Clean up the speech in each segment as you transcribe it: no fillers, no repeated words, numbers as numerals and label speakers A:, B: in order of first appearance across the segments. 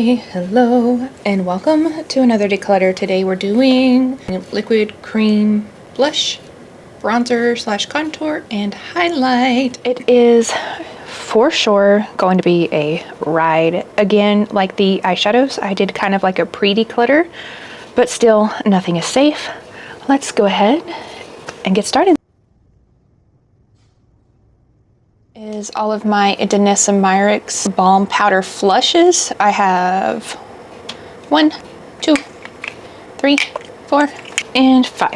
A: Hi, hello, and welcome to another declutter. Today we're doing liquid cream blush, bronzer slash contour, and highlight. It is for sure going to be a ride. Again, like the eyeshadows, I did kind of like a pre-declutter, but still nothing is safe. Let's go ahead and get started. Is all of my DECLUTTER Balm Powder Flushes. I have 1, 2, 3, 4, and 5.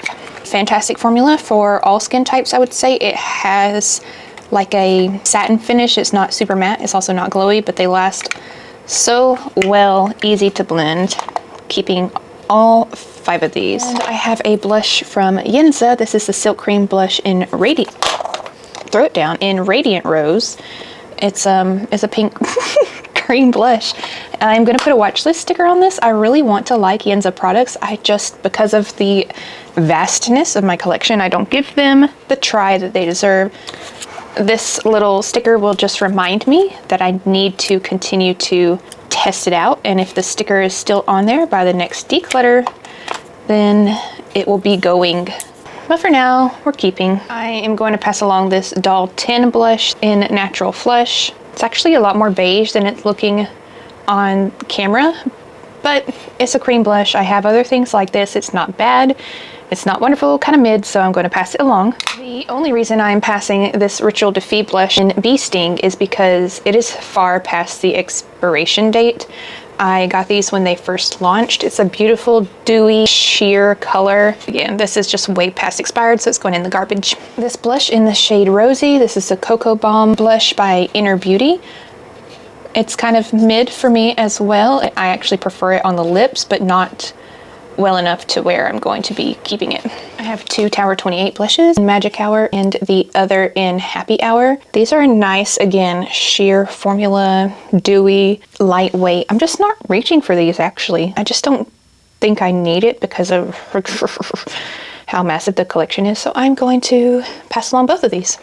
A: Fantastic formula for all skin types, I would say. It has like a satin finish. It's not super matte. It's also not glowy, but they last so well, easy to blend, keeping all 5 of these. And I have a blush from Yenza. This is the Silk Cream Blush in Radiant. Throw it down in Radiant Rose. It's a pink cream blush. I'm gonna put a watch list sticker on this. I really want to like Yenza products. I just, because of the vastness of my collection, I don't give them the try that they deserve. This little sticker will just remind me that I need to continue to test it out, and if the sticker is still on there by the next declutter, then it will be going. But for now, we're keeping. I am going to pass along this Doll 10 blush in Natural Flush. It's actually a lot more beige than it's looking on camera, but it's a cream blush. I have other things like this. It's not bad. It's not wonderful, kind of mid, so I'm going to pass it along. The only reason I'm passing this Ritual Defeat blush in Bee Sting is because it is far past the expiration date. I got these when they first launched. It's a beautiful, dewy, sheer color. Again, this is just way past expired, so it's going in the garbage. This blush in the shade Rosy. This is the Cocoa Bomb blush by Inner Beauty. It's kind of mid for me as well. I actually prefer it on the lips, but not well enough to where I'm going to be keeping it. I have 2 Tower 28 blushes, Magic Hour and the other in Happy Hour. These are nice, again, sheer formula, dewy, lightweight. I'm just not reaching for these actually. I just don't think I need it because of how massive the collection is. So I'm going to pass along both of these.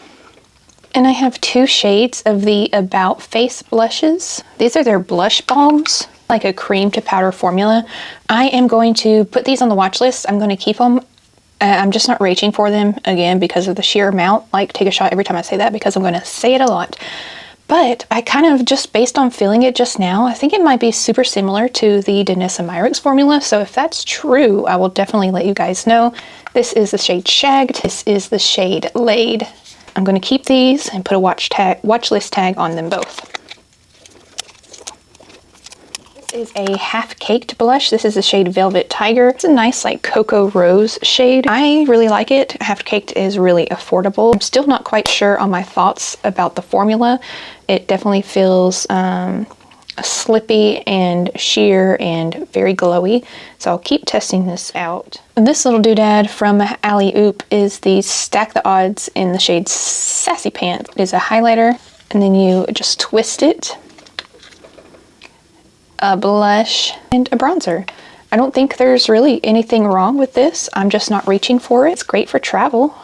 A: And I have 2 shades of the About Face blushes. These are their blush balms, like a cream to powder formula. I am going to put these on the watch list. I'm going to keep them. I'm just not reaching for them, again, because of the sheer amount. Like, take a shot every time I say that because I'm going to say it a lot. But I kind of, just based on feeling it just now, I think it might be super similar to the DECLUTTER formula. So if that's true, I will definitely let you guys know. This is the shade Shagged. This is the shade Laid. I'm going to keep these and put a watch list tag on them both. This is a Half Caked blush. This is the shade Velvet Tiger. It's a nice like cocoa rose shade. I really like it. Half Caked is really affordable. I'm still not quite sure on my thoughts about the formula. It definitely feels slippy and sheer and very glowy. So I'll keep testing this out. And this little doodad from Alley Oop is the Stack the Odds in the shade Sassy Pants. It is a highlighter, and then you just twist it. A blush and a bronzer. I don't think there's really anything wrong with this. I'm just not reaching for it. It's great for travel,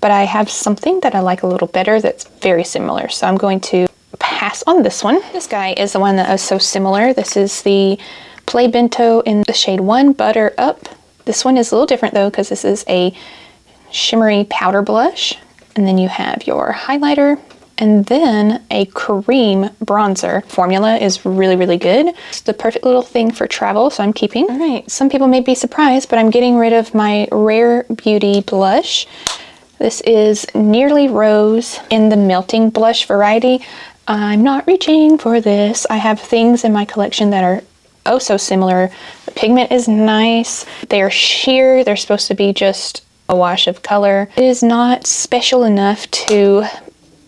A: but I have something that I like a little better that's very similar. So I'm going to pass on this one. This guy is the one that is so similar. This is the Play Bento in the shade 1 Butter Up. This one is a little different though, because this is a shimmery powder blush. And then you have your highlighter, and then a cream bronzer. Formula is really, really good. It's the perfect little thing for travel, so I'm keeping. All right, some people may be surprised, but I'm getting rid of my Rare Beauty blush. This is Nearly Rose in the Melting Blush variety. I'm not reaching for this. I have things in my collection that are oh so similar. The pigment is nice. They're sheer. They're supposed to be just a wash of color. It is not special enough to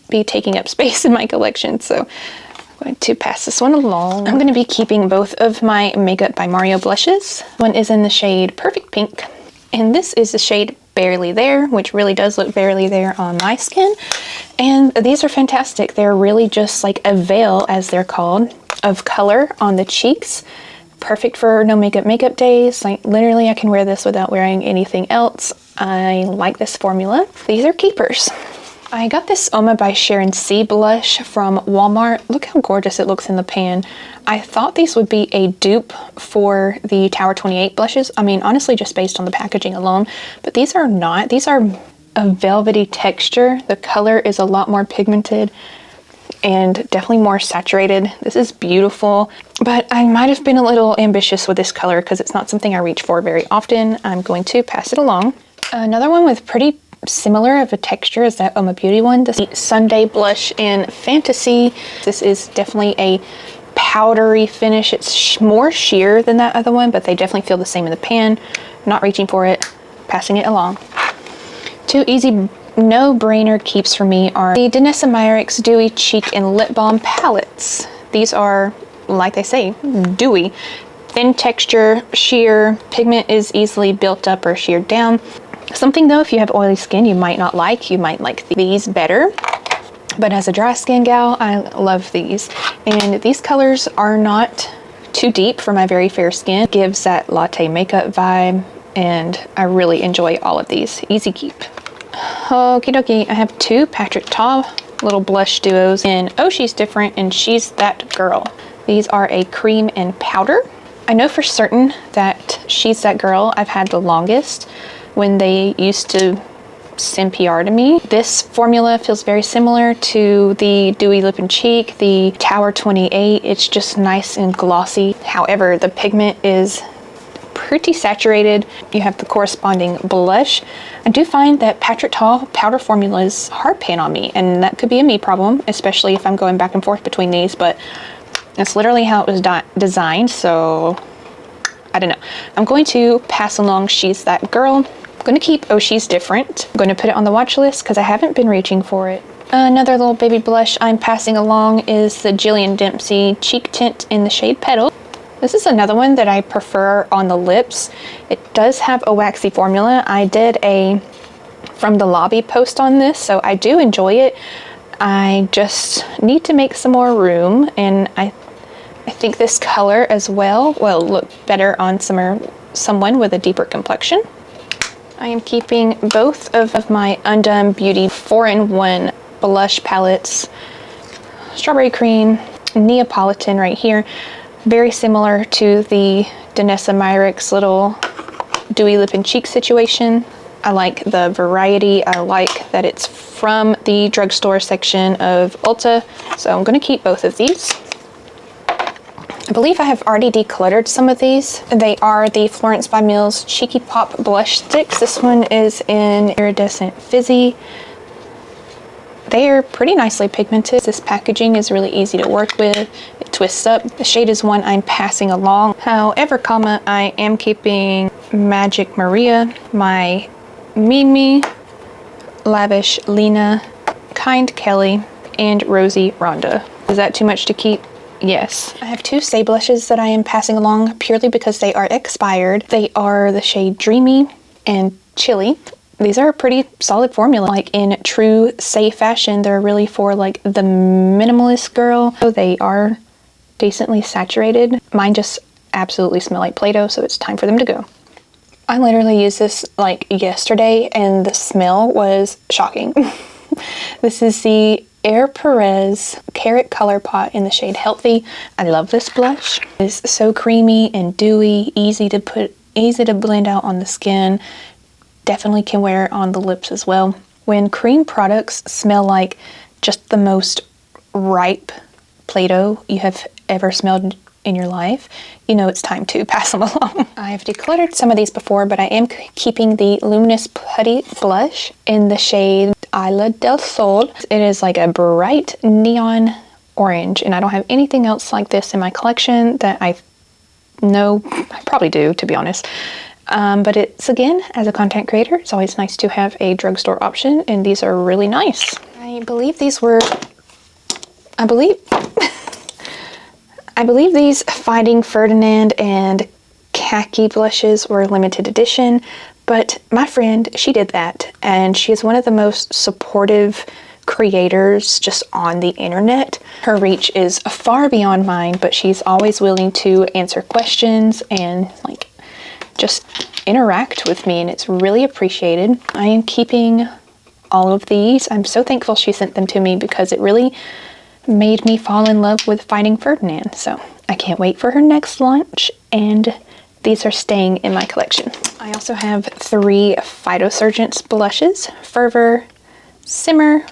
A: be taking up space in my collection, so I'm going to pass this one along. I'm going to be keeping both of my Makeup by Mario blushes. One is in the shade Perfect Pink, and this is the shade Barely There, which really does look barely there on my skin. And these are fantastic. They're really just like a veil, as they're called, of color on the cheeks. Perfect for no makeup days. Like literally I can wear this without wearing anything else. I like this formula. These are keepers. I got this Oma by Sharon C blush from Walmart. Look how gorgeous it looks in the pan. I thought these would be a dupe for the Tower 28 blushes. I mean, honestly, just based on the packaging alone, but these are not. These are a velvety texture. The color is a lot more pigmented and definitely more saturated. This is beautiful, but I might have been a little ambitious with this color because it's not something I reach for very often. I'm going to pass it along. Another one with pretty similar of a texture as that Oma Beauty one, the Sunday blush in Fantasy. This is definitely a powdery finish. It's more sheer than that other one, but they definitely feel the same in the pan. Not reaching for it, passing it along. Two easy no-brainer keeps for me are the Danessa Myricks Dewy Cheek and Lip Balm palettes. These are, like they say, dewy. Thin texture, sheer, pigment is easily built up or sheared down. Something though, if you have oily skin, you might not like. You might like these better. But as a dry skin gal, I love these. And these colors are not too deep for my very fair skin. It gives that latte makeup vibe, and I really enjoy all of these. Easy keep. Okie dokie, I have two Patrick Ta little blush duos in Oh She's Different and She's That Girl. These are a cream and powder. I know for certain that She's That Girl I've had the longest when they used to send PR to me. This formula feels very similar to the Dewy Lip and Cheek, the Tower 28. It's just nice and glossy. However, the pigment is pretty saturated. You have the corresponding blush. I do find that Patrick Ta powder formulas hard pan on me, and that could be a me problem, especially if I'm going back and forth between these, but that's literally how it was designed, so I don't know. I'm going to pass along She's That Girl. I'm going to keep Oh She's Different. I'm going to put it on the watch list because I haven't been reaching for it. Another little baby blush I'm passing along is the Jillian Dempsey Cheek Tint in the shade Petal. This is another one that I prefer on the lips. It does have a waxy formula. I did a From the Lobby post on this, so I do enjoy it. I just need to make some more room, and I think this color as well will look better on someone with a deeper complexion. I am keeping both of my Undone Beauty 4-in-1 blush palettes. Strawberry Cream, Neapolitan right here. Very similar to the Danessa Myricks little Dewy Lip and Cheek situation. I like the variety. I like that it's from the drugstore section of Ulta. So I'm going to keep both of these. I believe I have already decluttered some of these. They are the Florence by Mills Cheeky Pop Blush Sticks. This one is in Iridescent Fizzy. They are pretty nicely pigmented. This packaging is really easy to work with. It twists up. The shade is one I'm passing along. However, I am keeping Magic Maria, my Mimi, Lavish Lena, Kind Kelly, and Rosy Rhonda. Is that too much to keep? Yes. I have two Stay blushes that I am passing along purely because they are expired. They are the shade Dreamy and Chilly. These are a pretty solid formula. Like in true Stay fashion, they're really for like the minimalist girl. So they are decently saturated. Mine just absolutely smell like Play-Doh, so it's time for them to go. I literally used this like yesterday and the smell was shocking. This is the Air Perez Carrot Color Pot in the shade Healthy. I love this blush. It's so creamy and dewy, easy to blend out on the skin. Definitely can wear it on the lips as well. When cream products smell like just the most ripe Play-Doh you have ever smelled in your life, you know it's time to pass them along. I've decluttered some of these before, but I am keeping the Luminous Putty Blush in the shade Isla del Sol. It is like a bright neon orange, and I don't have anything else like this in my collection that I know. I probably do, to be honest. But it's, again, as a content creator, it's always nice to have a drugstore option, and these are really nice. I believe these were, I believe these Fighting Ferdinand and Khaki blushes were limited edition, but my friend, she did that, and she is one of the most supportive creators just on the internet. Her reach is far beyond mine, but she's always willing to answer questions and like just interact with me, and it's really appreciated. I am keeping all of these. I'm so thankful she sent them to me because it really made me fall in love with Fighting Ferdinand. So I can't wait for her next launch, and these are staying in my collection. I also have 3 Phytosurgence blushes: Fervor, Simmer,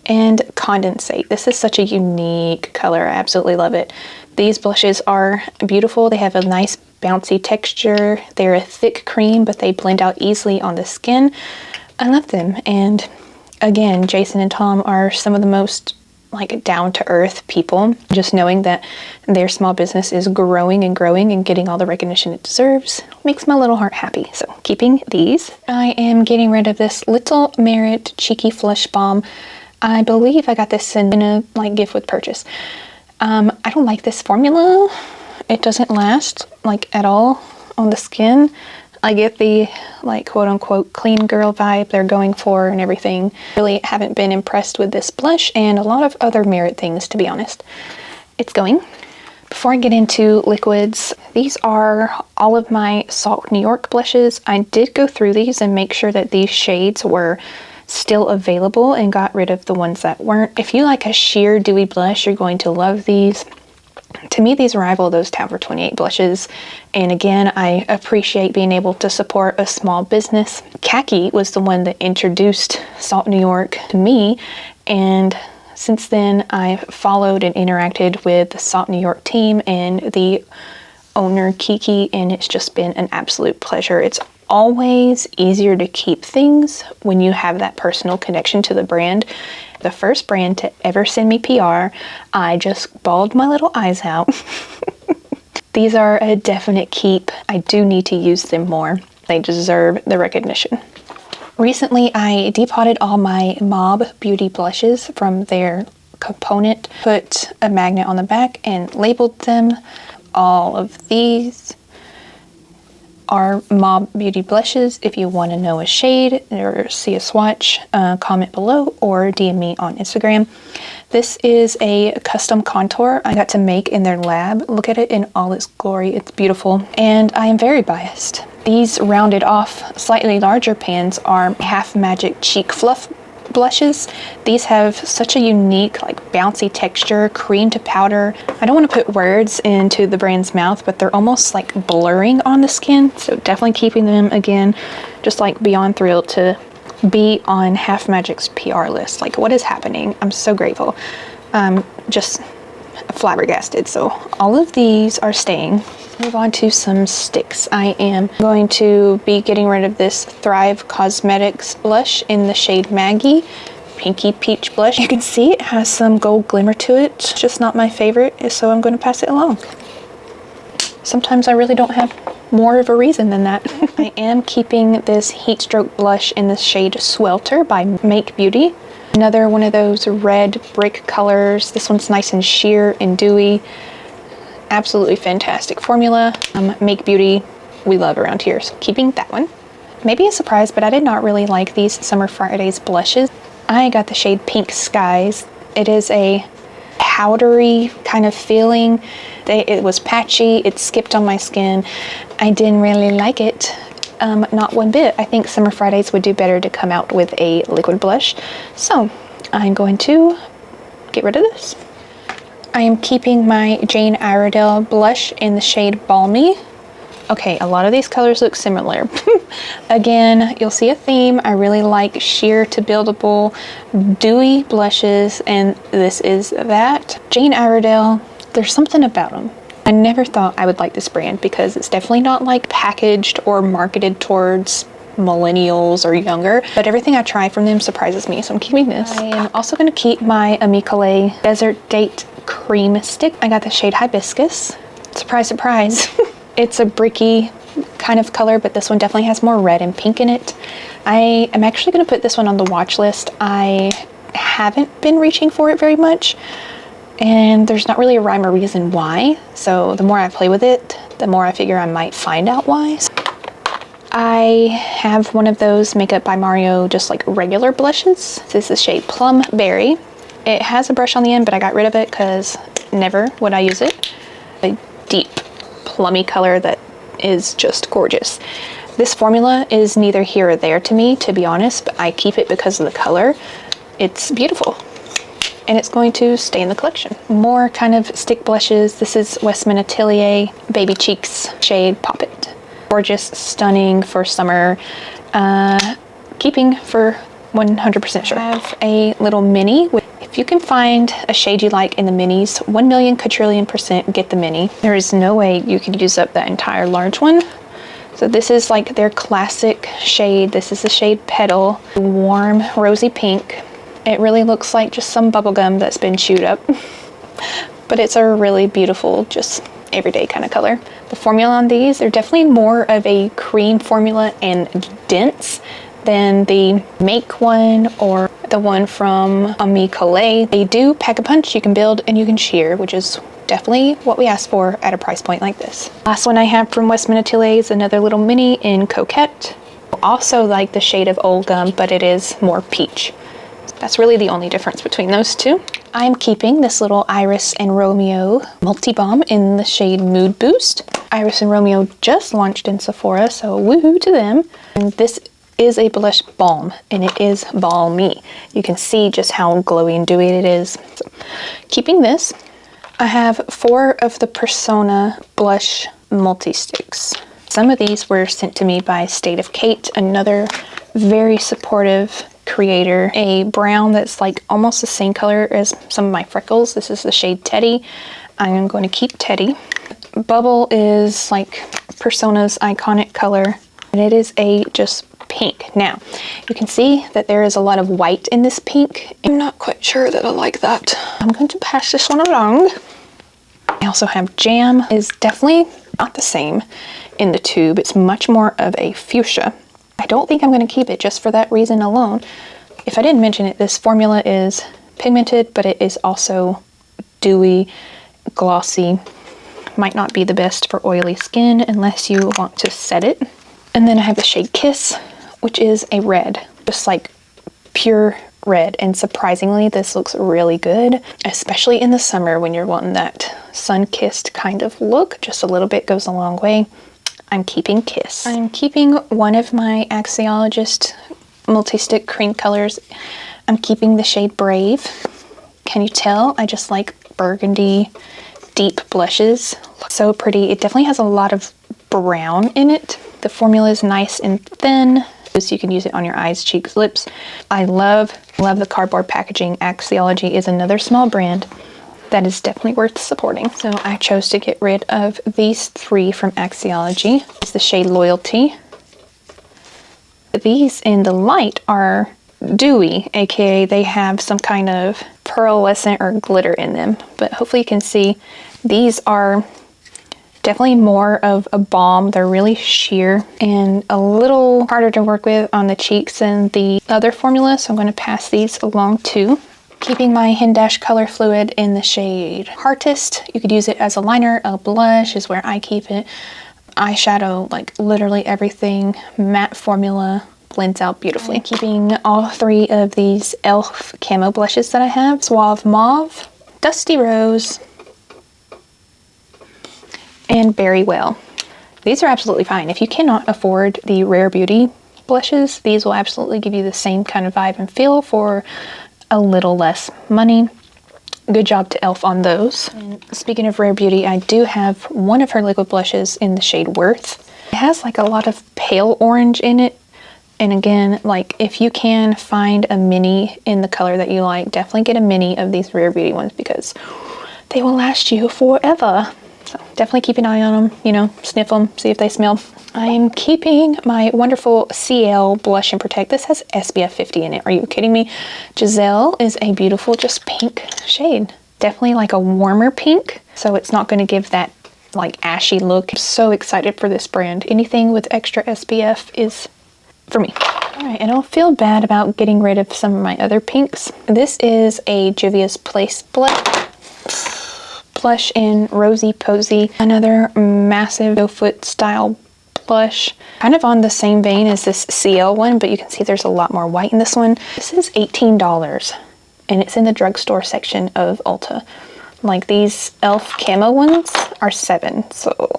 A: and Condensate. This is such a unique color. I absolutely love it. These blushes are beautiful. They have a nice bouncy texture. They're a thick cream, but they blend out easily on the skin. I love them. And again, Jason and Tom are some of the most like down-to-earth people. Just knowing that their small business is growing and growing and getting all the recognition it deserves makes my little heart happy. So keeping these. I am getting rid of this Little Merit Cheeky Flush Balm. I believe I got this in a like gift with purchase. I don't like this formula. It doesn't last like at all on the skin. I get the like quote unquote clean girl vibe they're going for and everything. Really haven't been impressed with this blush and a lot of other Merit things, to be honest. It's going. Before I get into liquids, these are all of my Salt New York blushes. I did go through these and make sure that these shades were still available and got rid of the ones that weren't. If you like a sheer dewy blush, you're going to love these. To me, these rival those Tower 28 blushes. And again, I appreciate being able to support a small business. Khaki was the one that introduced Salt New York to me. And since then, I've followed and interacted with the Salt New York team and the owner, Kiki, and it's just been an absolute pleasure. It's always easier to keep things when you have that personal connection to the brand. The first brand to ever send me PR, I just bawled my little eyes out. These are a definite keep. I do need to use them more. They deserve the recognition. Recently, I depotted all my Mob Beauty blushes from their component, put a magnet on the back and labeled them. All of these are Mob Beauty blushes. If you want to know a shade or see a swatch, comment below or DM me on Instagram. This is a custom contour I got to make in their lab. Look at it in all its glory. It's beautiful, and I am very biased. These rounded off, slightly larger pans are Half Magic Cheek Fluff blushes. These have such a unique, like bouncy texture, cream to powder. I don't want to put words into the brand's mouth, but they're almost like blurring on the skin. So definitely keeping them. Again, just like beyond thrilled to be on Half Magic's PR list. Like, what is happening? I'm so grateful. Just flabbergasted. So all of these are staying. Move on to some sticks. I am going to be getting rid of this Thrive Cosmetics blush in the shade Maggie. Pinky Peach blush. You can see it has some gold glimmer to it. It's just not my favorite, so I'm going to pass it along. Sometimes I really don't have more of a reason than that. I am keeping this Heat Stroke blush in the shade Swelter by Make Beauty. Another one of those red brick colors. This one's nice and sheer and dewy. Absolutely fantastic formula. Make Beauty, we love around here, so keeping that one. Maybe a surprise, but I did not really like these Summer Fridays blushes. I got the shade Pink Skies. It is a powdery kind of feeling. It was patchy, it skipped on my skin. I didn't really like it, not one bit. I think Summer Fridays would do better to come out with a liquid blush. So I'm going to get rid of this. I am keeping my Jane Iredale blush in the shade Balmy. Okay, a lot of these colors look similar. Again, you'll see a theme. I really like sheer to buildable, dewy blushes, and this is that. Jane Iredale, there's something about them. I never thought I would like this brand because it's definitely not like packaged or marketed towards millennials or younger, but everything I try from them surprises me, so I'm keeping this. I am also going to keep my Amicale Desert Date Cream Stick. I got the shade Hibiscus. Surprise, surprise. It's a bricky kind of color, but this one definitely has more red and pink in it. I am actually going to put this one on the watch list. I haven't been reaching for it very much, and there's not really a rhyme or reason why. So the more I play with it, the more I figure I might find out why. I have one of those Makeup by Mario, just like regular blushes. This is the shade Plum Berry. It has a brush on the end, but I got rid of it because never would I use it. A deep plummy color that is just gorgeous. This formula is neither here or there to me, to be honest, but I keep it because of the color. It's beautiful, and it's going to stay in the collection. More kind of stick blushes. This is Westman Atelier Baby Cheeks shade Pop It. Gorgeous, stunning for summer. Keeping for 100% sure. I have a little mini. If you can find a shade you like in the minis, 1,000,000 quadrillion % get the mini. There is no way you could use up that entire large one. So this is like their classic shade. This is the shade Petal, warm rosy pink. It really looks like just some bubble gum that's been chewed up. But it's a really beautiful, just everyday kind of color. The formula on these, they're definitely more of a cream formula and dense than the Make one or the one from Ami Calais. They do pack a punch, you can build and you can sheer, which is definitely what we asked for at a price point like this. Last one I have from Westman Atelier is another little mini in Coquette. Also like the shade of Old Gum, but it is more peach. That's really the only difference between those two. I'm keeping this little Iris and Romeo multi-balm in the shade Mood Boost. Iris and Romeo just launched in Sephora, so woohoo to them. And this is a blush balm, and it is balmy. You can see just how glowy and dewy it is. So, keeping this, I have 4 of the Persona blush multi-sticks. Some of these were sent to me by State of Kate, another very supportive creator. A brown that's like almost the same color as some of my freckles. This is the shade Teddy. I'm going to keep Teddy. Bubble is like Persona's iconic color, and it is a just pink. Now, you can see that there is a lot of white in this pink. I'm not quite sure that I like that. I'm going to pass this one along. I also have Jam. It is definitely not the same in the tube. It's much more of a fuchsia. I don't think I'm going to keep it just for that reason alone. If I didn't mention it, this formula is pigmented, but it is also dewy, glossy. Might not be the best for oily skin unless you want to set it. And then I have the shade Kiss, which is a red, just like pure red. And surprisingly, this looks really good, especially in the summer when you're wanting that sun-kissed kind of look. Just a little bit goes a long way. I'm keeping Kiss. I'm keeping one of my Axiologist multi-stick cream colors. I'm keeping the shade Brave. Can you tell? I just like burgundy, deep blushes. Looks so pretty. It definitely has a lot of brown in it. The formula is nice and thin, so you can use it on your eyes, cheeks, lips. I love the cardboard packaging. Axiology is another small brand that is definitely worth supporting. So I chose to get rid of these 3 from Axiology. It's the shade Loyalty. These in the light are dewy, aka they have some kind of pearlescent or glitter in them. But hopefully you can see these are definitely more of a balm. They're really sheer and a little harder to work with on the cheeks than the other formula, so I'm going to pass these along too. Keeping my Hen Dash color fluid in the shade Heartist. You could use it as a liner. A blush is where I keep it. Eyeshadow, like literally everything. Matte formula, blends out beautifully. I'm keeping all 3 of these e.l.f. camo blushes that I have. Suave Mauve, Dusty Rose, and Berry Well. These are absolutely fine. If you cannot afford the Rare Beauty blushes, these will absolutely give you the same kind of vibe and feel for a little less money. Good job to e.l.f. on those. And speaking of Rare Beauty, I do have one of her liquid blushes in the shade Worth. It has like a lot of pale orange in it. And again, like if you can find a mini in the color that you like, definitely get a mini of these Rare Beauty ones because they will last you forever. So definitely keep an eye on them, you know, sniff them, see if they smell. I am keeping my wonderful CL Blush and Protect. This has SPF 50 in it. Are you kidding me? Giselle is a beautiful, just pink shade. Definitely like a warmer pink, so it's not going to give that like ashy look. I'm so excited for this brand. Anything with extra SPF is for me. All right, and I don't feel bad about getting rid of some of my other pinks. This is a Juvia's Place blush in Rosy Posy. Another massive doe-foot style blush. Kind of on the same vein as this CL one, but you can see there's a lot more white in this one. This is $18, and it's in the drugstore section of Ulta. Like these e.l.f. camo ones are $7, so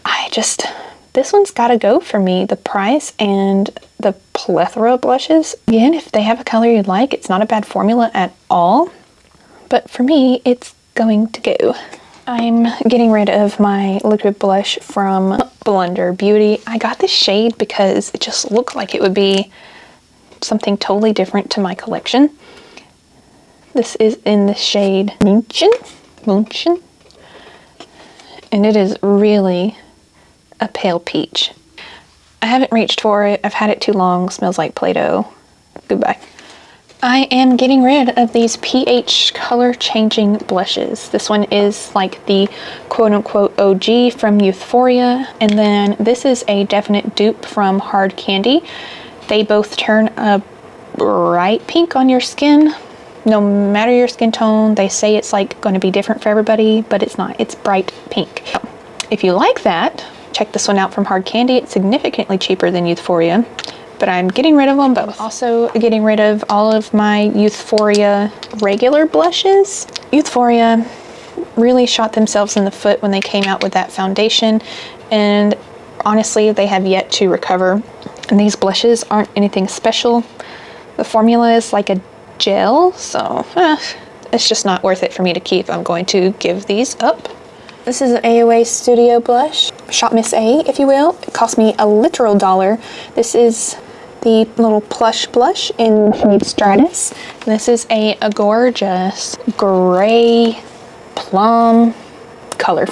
A: I just this one's gotta go for me. The price and the plethora of blushes. Again, if they have a color you like, it's not a bad formula at all. But for me, it's going to go. I'm getting rid of my liquid blush from Blunder Beauty. I got this shade because it just looked like it would be something totally different to my collection. This is in the shade München. And it is really a pale peach. I haven't reached for it. I've had it too long. Smells like Play-Doh. Goodbye. I am getting rid of these pH color changing blushes. This one is like the quote-unquote OG from Euphoria, and then this is a definite dupe from Hard Candy. They both turn a bright pink on your skin. No matter your skin tone, they say it's like going to be different for everybody, but it's not. It's bright pink. If you like that, check this one out from Hard Candy. It's significantly cheaper than Euphoria. But I'm getting rid of them both. Also getting rid of all of my Euphoria regular blushes. Euphoria really shot themselves in the foot when they came out with that foundation, and honestly they have yet to recover. And these blushes aren't anything special. The formula is like a gel, so it's just not worth it for me to keep. I'm going to give these up. This is an AOA Studio blush, Shop Miss A, if you will. It cost me a literal $1. This is the little plush blush in the shade Stratus. This is a gorgeous gray plum color.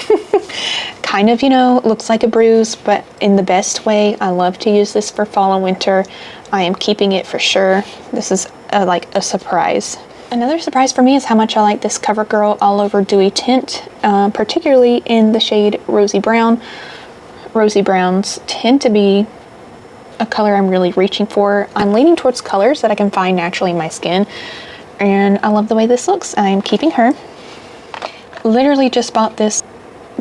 A: Kind of, you know, looks like a bruise, but in the best way. I love to use this for fall and winter. I am keeping it for sure. This is like a surprise. Another surprise for me is how much I like this CoverGirl All Over Dewy tint, particularly in the shade Rosy Brown. Rosy browns tend to be a color I'm really reaching for. I'm leaning towards colors that I can find naturally in my skin, and I love the way this looks. I'm keeping her. Literally just bought this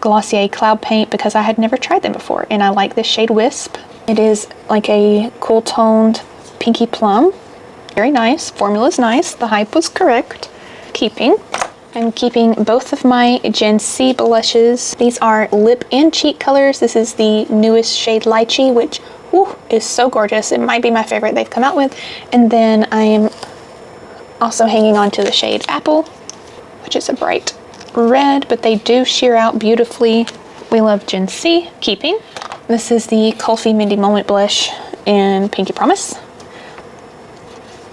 A: Glossier Cloud Paint because I had never tried them before, and I like this shade Wisp. It is like a cool toned pinky plum. Very nice. Formula's nice. The hype was correct. I'm keeping both of my Gen C blushes. These are lip and cheek colors. This is the newest shade Lychee, which is so gorgeous. It might be my favorite they've come out with. And then I am also hanging on to the shade Apple, which is a bright red, but they do sheer out beautifully. We love Gen C. This is the Kulfi Mindy Moment blush in Pinky Promise.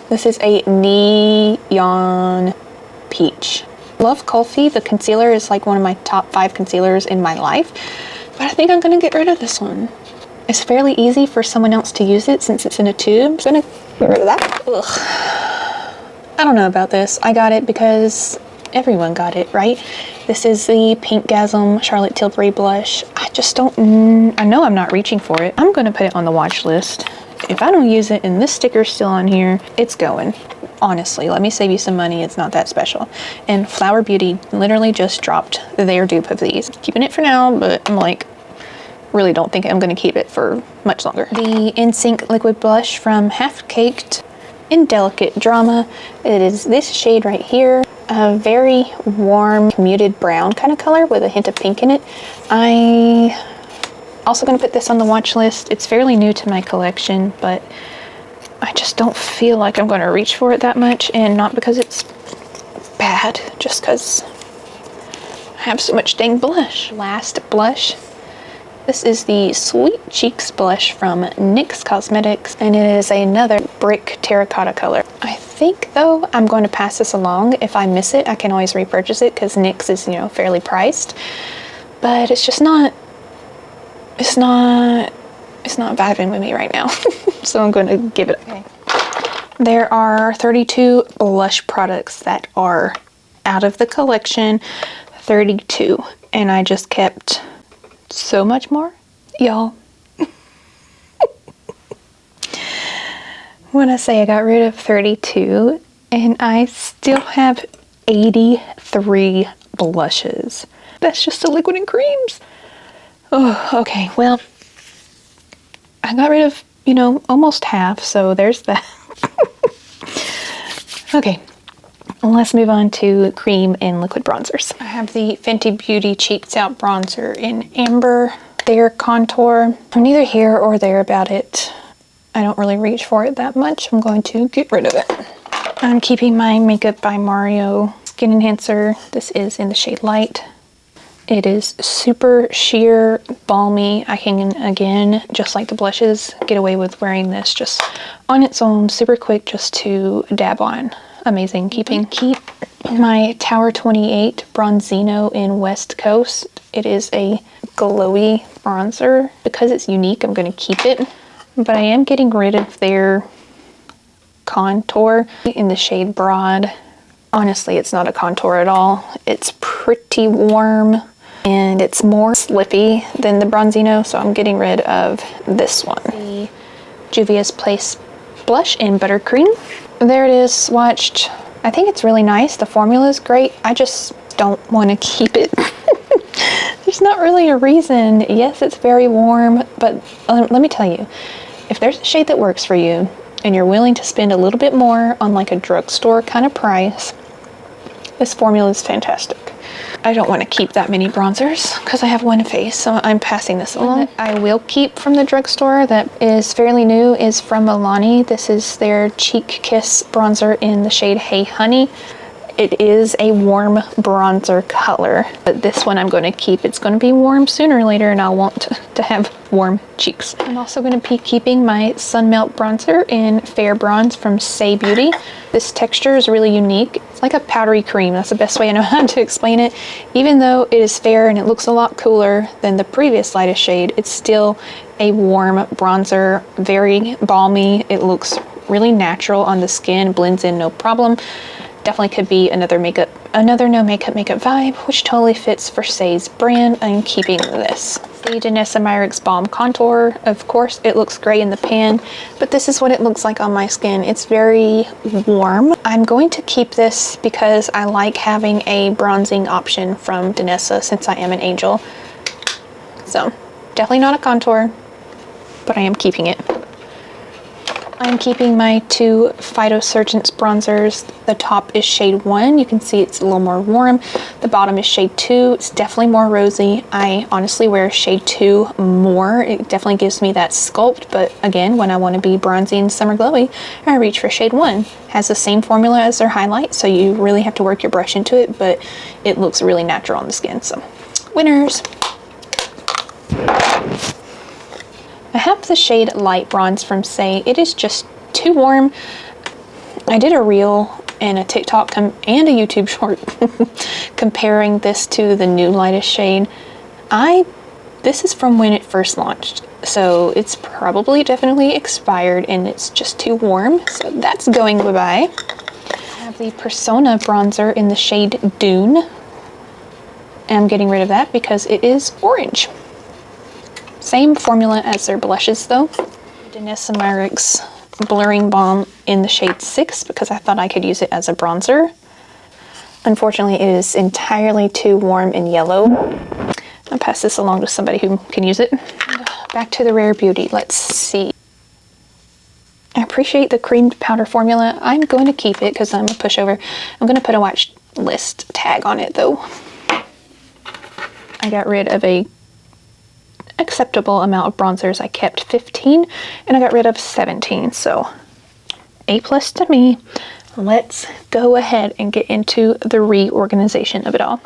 A: This is a neon peach. Love Kulfi. The concealer is like one of my top 5 concealers in my life, but I think I'm gonna get rid of this one. It's fairly easy for someone else to use it since it's in a tube. I'm gonna get rid of that. Ugh. I don't know about this. I got it because everyone got it, right? This is the Pinkgasm Charlotte Tilbury blush. I just don't, I know I'm not reaching for it. I'm gonna put it on the watch list. If I don't use it and this sticker's still on here, it's going. Honestly, let me save you some money. It's not that special. And Flower Beauty literally just dropped their dupe of these. Keeping it for now, but I'm like, really don't think I'm going to keep it for much longer. The NSYNC liquid blush from Half Caked in Delicate Drama. It is this shade right here. A very warm, muted brown kind of color with a hint of pink in it. I also going to put this on the watch list. It's fairly new to my collection, but I just don't feel like I'm going to reach for it that much, and not because it's bad, just because I have so much dang blush. Last blush. This is the Sweet Cheeks blush from NYX Cosmetics, and it is another brick terracotta color. I think, though, I'm going to pass this along. If I miss it, I can always repurchase it because NYX is, you know, fairly priced. But it's just not, it's not vibing with me right now. So I'm going to give it. Okay. There are 32 blush products that are out of the collection. 32. And I just kept so much more, y'all. When I say I got rid of 32, and I still have 83 blushes. That's just the liquid and creams. Oh, okay, well, I got rid of, you know, almost half, so there's that. Okay, let's move on to cream and liquid bronzers. I have the Fenty Beauty Cheeked Out Bronzer in Amber. Fair contour. I'm neither here or there about it. I don't really reach for it that much. I'm going to get rid of it. I'm keeping my Makeup by Mario Skin Enhancer. This is in the shade Light. It is super sheer, balmy. I can, again, just like the blushes, get away with wearing this just on its own, super quick, just to dab on. Amazing. Keep my Tower 28 Bronzino in West Coast. It is a glowy bronzer. Because it's unique, I'm going to keep it. But I am getting rid of their contour in the shade Broad. Honestly, it's not a contour at all. It's pretty warm and it's more slippy than the Bronzino, so I'm getting rid of this one. The Juvia's Place blush in Buttercream. There it is, swatched. I think it's really nice. The formula is great. I just don't want to keep it. There's not really a reason. Yes, it's very warm, but let me tell you, if there's a shade that works for you and you're willing to spend a little bit more on like a drugstore kind of price, this formula is fantastic. I don't want to keep that many bronzers because I have one face, so I'm passing this along. That I will keep from the drugstore that is fairly new is from Milani. This is their Cheek Kiss bronzer in the shade Hey Honey. It is a warm bronzer color, but this one I'm going to keep. It's going to be warm sooner or later and I'll want to have warm cheeks. I'm also going to be keeping my Sun Melt bronzer in Fair Bronze from Say Beauty. This texture is really unique. It's like a powdery cream. That's the best way I know how to explain it. Even though it is fair and it looks a lot cooler than the previous lightest shade, it's still a warm bronzer, very balmy. It looks really natural on the skin, blends in no problem. Definitely could be another no makeup vibe, which totally fits for Say's brand. I'm keeping this. The Danessa Myricks Balm Contour. Of course, it looks great in the pan, but this is what it looks like on my skin. It's very warm. I'm going to keep this because I like having a bronzing option from Danessa since I am an angel. So, definitely not a contour, but I am keeping it. I'm keeping my two Phytosurgence bronzers. The top is shade 1. You can see it's a little more warm. The bottom is shade 2. It's definitely more rosy. I honestly wear shade 2 more. It definitely gives me that sculpt, but again, when I want to be bronzy and summer glowy, I reach for shade 1. Has the same formula as their highlight, so you really have to work your brush into it, but it looks really natural on the skin. So, winners! I have the shade Light Bronze from Say. It is just too warm. I did a reel and a TikTok and a YouTube short comparing this to the new lightest shade. This is from when it first launched, so it's probably definitely expired and it's just too warm, so that's going bye-bye. I have the Persona bronzer in the shade Dune. And I'm getting rid of that because it is orange. Same formula as their blushes though. Danessa Myricks Blurring Balm in the shade 6 because I thought I could use it as a bronzer. Unfortunately, it is entirely too warm and yellow. I'll pass this along to somebody who can use it. Back to the Rare Beauty. Let's see. I appreciate the creamed powder formula. I'm going to keep it because I'm a pushover. I'm going to put a watch list tag on it though. I got rid of a acceptable amount of bronzers. I kept 15 and I got rid of 17, so A+ to me. Let's go ahead and get into the reorganization of it all.